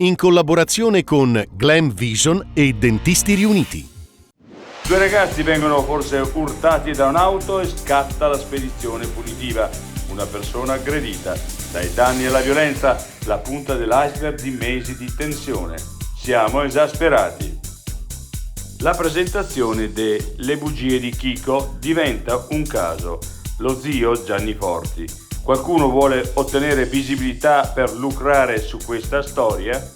in collaborazione con Glam Vision e Dentisti Riuniti. Due ragazzi vengono forse urtati da un'auto e scatta la spedizione punitiva. Una persona aggredita. Dai danni alla violenza, la punta dell'iceberg di mesi di tensione. Siamo esasperati. La presentazione de Le bugie di Chico diventa un caso. Lo zio Gianni Forti. Qualcuno vuole ottenere visibilità per lucrare su questa storia?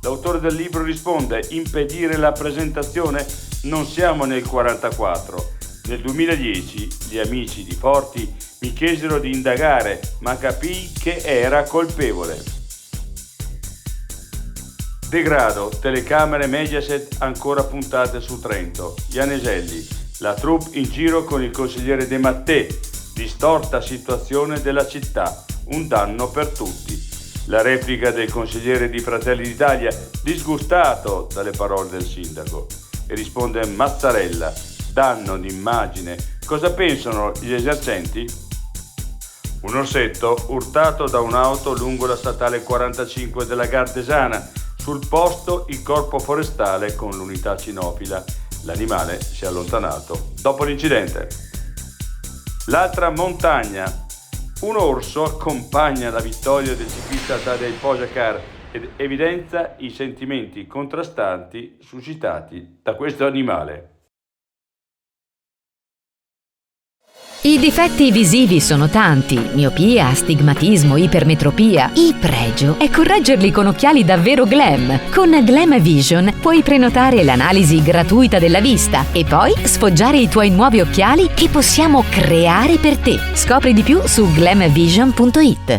L'autore del libro risponde: impedire la presentazione? Non siamo nel 44. Nel 2010 gli amici di Forti mi chiesero di indagare, ma capii che era colpevole. Degrado, telecamere Mediaset ancora puntate su Trento. Ianeselli, la troupe in giro con il consigliere De Mattei, distorta situazione della città, un danno per tutti. La replica del consigliere di Fratelli d'Italia, disgustato dalle parole del sindaco. E risponde Mazzarella, danno d'immagine. Cosa pensano gli esercenti? Un orsetto urtato da un'auto lungo la statale 45 della Gardesana. Sul posto il corpo forestale con l'unità cinofila. L'animale si è allontanato dopo l'incidente. L'altra montagna. Un orso accompagna la vittoria del ciclista Tadej Pogačar ed evidenzia i sentimenti contrastanti suscitati da questo animale. I difetti visivi sono tanti: miopia, astigmatismo, ipermetropia. Il pregio è correggerli con occhiali davvero glam. Con Glam Vision puoi prenotare l'analisi gratuita della vista e poi sfoggiare i tuoi nuovi occhiali che possiamo creare per te. Scopri di più su glamvision.it.